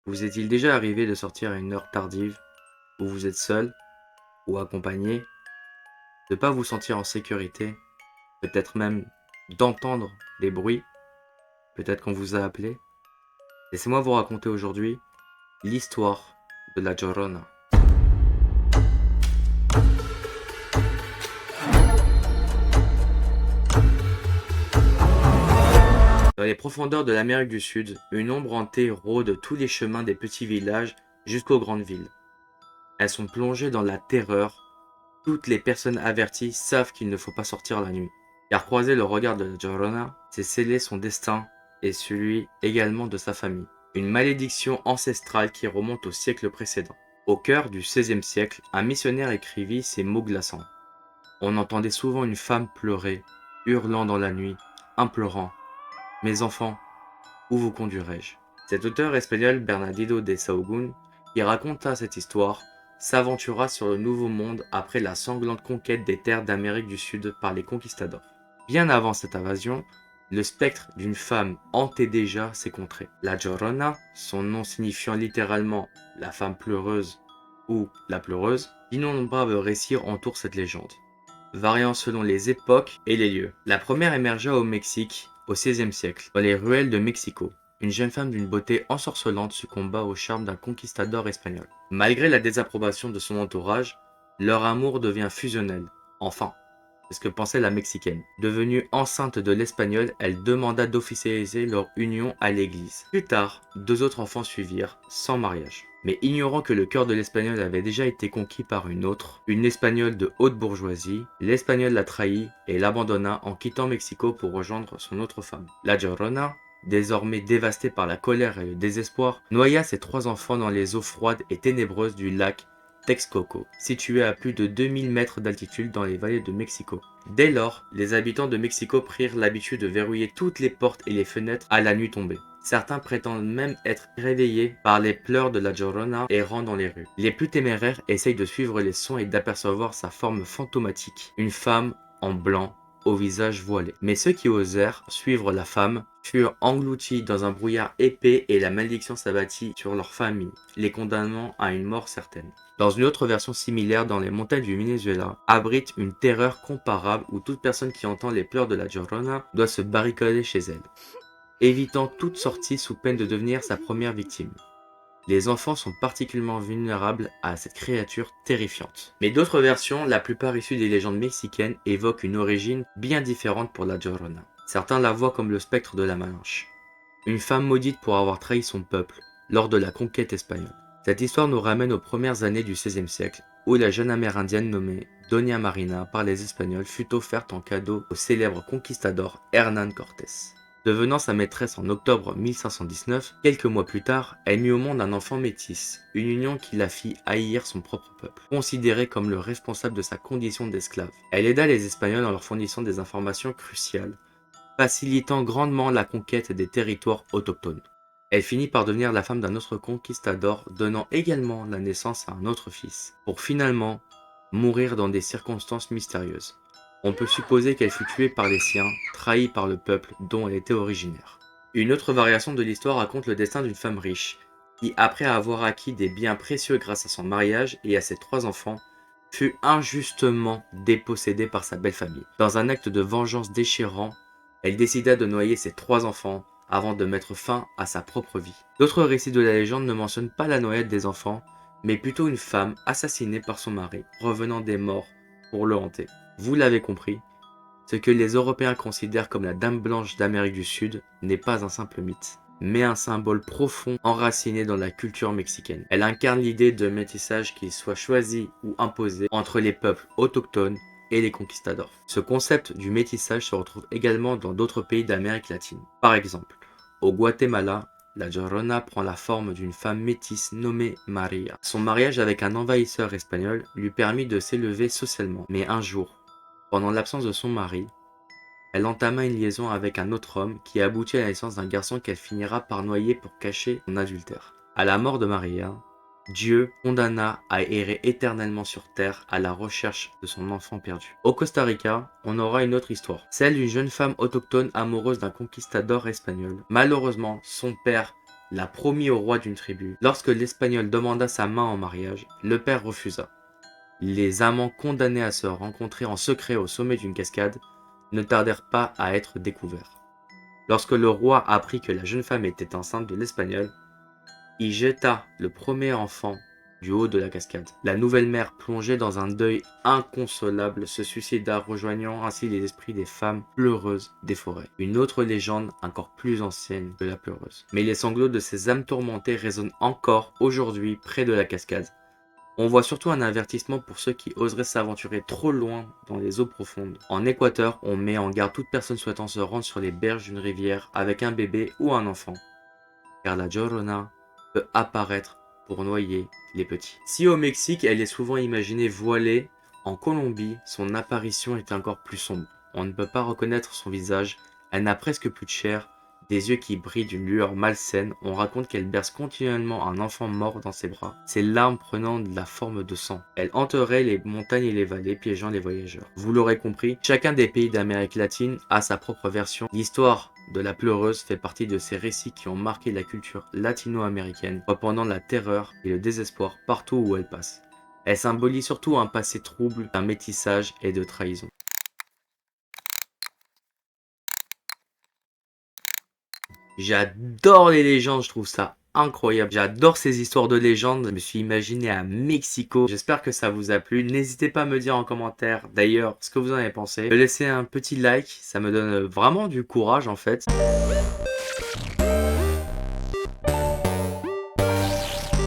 Vous est-il déjà arrivé de sortir à une heure tardive, où vous êtes seul ou accompagné, de ne pas vous sentir en sécurité, peut-être même d'entendre des bruits, peut-être qu'on vous a appelé? Laissez-moi vous raconter aujourd'hui l'histoire de la Llorona. Dans les profondeurs de l'Amérique du Sud, une ombre hantée rôde tous les chemins des petits villages jusqu'aux grandes villes. Elles sont plongées dans la terreur. Toutes les personnes averties savent qu'il ne faut pas sortir la nuit, car croiser le regard de la Llorona, c'est sceller son destin et celui également de sa famille. Une malédiction ancestrale qui remonte au siècle précédent. Au cœur du XVIe siècle, un missionnaire écrivit ces mots glaçants. On entendait souvent une femme pleurer, hurlant dans la nuit, implorant « Mes enfants, où vous conduirai-je » Cet auteur espagnol Bernardino de Sahagún, qui raconta cette histoire, s'aventura sur le Nouveau Monde après la sanglante conquête des terres d'Amérique du Sud par les conquistadors. Bien avant cette invasion, le spectre d'une femme hantait déjà ces contrées. La Llorona, son nom signifiant littéralement la femme pleureuse ou la pleureuse, d'innombrables récits entourent cette légende, variant selon les époques et les lieux. La première émergea au Mexique au XVIe siècle, dans les ruelles de Mexico. Une jeune femme d'une beauté ensorcelante succomba au charme d'un conquistador espagnol. Malgré la désapprobation de son entourage, leur amour devient fusionnel. Enfin, c'est ce que pensait la Mexicaine. Devenue enceinte de l'Espagnol, elle demanda d'officialiser leur union à l'église. Plus tard, 2 autres enfants suivirent, sans mariage. Mais ignorant que le cœur de l'Espagnol avait déjà été conquis par une autre, une Espagnole de haute bourgeoisie, l'Espagnol la trahit et l'abandonna en quittant Mexico pour rejoindre son autre femme. La Llorona, désormais dévastée par la colère et le désespoir, noya ses 3 enfants dans les eaux froides et ténébreuses du lac Texcoco, situé à plus de 2000 mètres d'altitude dans les vallées de Mexico. Dès lors, les habitants de Mexico prirent l'habitude de verrouiller toutes les portes et les fenêtres à la nuit tombée. Certains prétendent même être réveillés par les pleurs de la Llorona errant dans les rues. Les plus téméraires essayent de suivre les sons et d'apercevoir sa forme fantomatique, une femme en blanc au visage voilé. Mais ceux qui osèrent suivre la femme furent engloutis dans un brouillard épais et la malédiction s'abattit sur leur famille, les condamnant à une mort certaine. Dans une autre version similaire, dans les montagnes du Venezuela, abrite une terreur comparable où toute personne qui entend les pleurs de la Llorona doit se barricader chez elle, évitant toute sortie sous peine de devenir sa première victime. Les enfants sont particulièrement vulnérables à cette créature terrifiante. Mais d'autres versions, la plupart issues des légendes mexicaines, évoquent une origine bien différente pour la Llorona. Certains la voient comme le spectre de la Malinche, une femme maudite pour avoir trahi son peuple lors de la conquête espagnole. Cette histoire nous ramène aux premières années du XVIe siècle, où la jeune amérindienne nommée Doña Marina par les Espagnols fut offerte en cadeau au célèbre conquistador Hernán Cortés. Devenant sa maîtresse en octobre 1519, quelques mois plus tard, elle mit au monde un enfant métis, une union qui la fit haïr son propre peuple, considéré comme le responsable de sa condition d'esclave. Elle aida les Espagnols en leur fournissant des informations cruciales, facilitant grandement la conquête des territoires autochtones. Elle finit par devenir la femme d'un autre conquistador, donnant également la naissance à un autre fils, pour finalement mourir dans des circonstances mystérieuses. On peut supposer qu'elle fut tuée par les siens, trahie par le peuple dont elle était originaire. Une autre variation de l'histoire raconte le destin d'une femme riche, qui, après avoir acquis des biens précieux grâce à son mariage et à ses 3 enfants, fut injustement dépossédée par sa belle famille. Dans un acte de vengeance déchirant, elle décida de noyer ses 3 enfants avant de mettre fin à sa propre vie. D'autres récits de la légende ne mentionnent pas la noyade des enfants, mais plutôt une femme assassinée par son mari, revenant des morts pour le hanter. Vous l'avez compris, ce que les Européens considèrent comme la Dame Blanche d'Amérique du Sud n'est pas un simple mythe, mais un symbole profond enraciné dans la culture mexicaine. Elle incarne l'idée de métissage qui soit choisi ou imposé entre les peuples autochtones et les conquistadors. Ce concept du métissage se retrouve également dans d'autres pays d'Amérique latine. Par exemple, au Guatemala, la Llorona prend la forme d'une femme métisse nommée Maria. Son mariage avec un envahisseur espagnol lui permit de s'élever socialement, mais un jour, pendant l'absence de son mari, elle entama une liaison avec un autre homme qui aboutit à la naissance d'un garçon qu'elle finira par noyer pour cacher son adultère. À la mort de Maria, Dieu condamna à errer éternellement sur terre à la recherche de son enfant perdu. Au Costa Rica, on aura une autre histoire, celle d'une jeune femme autochtone amoureuse d'un conquistador espagnol. Malheureusement, son père l'a promis au roi d'une tribu. Lorsque l'Espagnol demanda sa main en mariage, le père refusa. Les amants condamnés à se rencontrer en secret au sommet d'une cascade ne tardèrent pas à être découverts. Lorsque le roi apprit que la jeune femme était enceinte de l'Espagnol, il jeta le premier enfant du haut de la cascade. La nouvelle mère, plongée dans un deuil inconsolable, se suicida, rejoignant ainsi les esprits des femmes pleureuses des forêts. Une autre légende encore plus ancienne que la pleureuse. Mais les sanglots de ces âmes tourmentées résonnent encore aujourd'hui près de la cascade. On voit surtout un avertissement pour ceux qui oseraient s'aventurer trop loin dans les eaux profondes. En Équateur, on met en garde toute personne souhaitant se rendre sur les berges d'une rivière avec un bébé ou un enfant, car la Llorona peut apparaître pour noyer les petits. Si au Mexique, elle est souvent imaginée voilée, en Colombie, son apparition est encore plus sombre. On ne peut pas reconnaître son visage, elle n'a presque plus de chair, des yeux qui brillent d'une lueur malsaine. On raconte qu'elle berce continuellement un enfant mort dans ses bras, ses larmes prenant de la forme de sang. Elle hanterait les montagnes et les vallées, piégeant les voyageurs. Vous l'aurez compris, chacun des pays d'Amérique latine a sa propre version. L'histoire de la pleureuse fait partie de ces récits qui ont marqué la culture latino-américaine, répandant la terreur et le désespoir partout où elle passe. Elle symbolise surtout un passé trouble, un métissage et de trahison. J'adore les légendes, je trouve ça incroyable. J'adore ces histoires de légendes. Je me suis imaginé à Mexico. J'espère que ça vous a plu. N'hésitez pas à me dire en commentaire d'ailleurs ce que vous en avez pensé. Me laisser un petit like, ça me donne vraiment du courage en fait.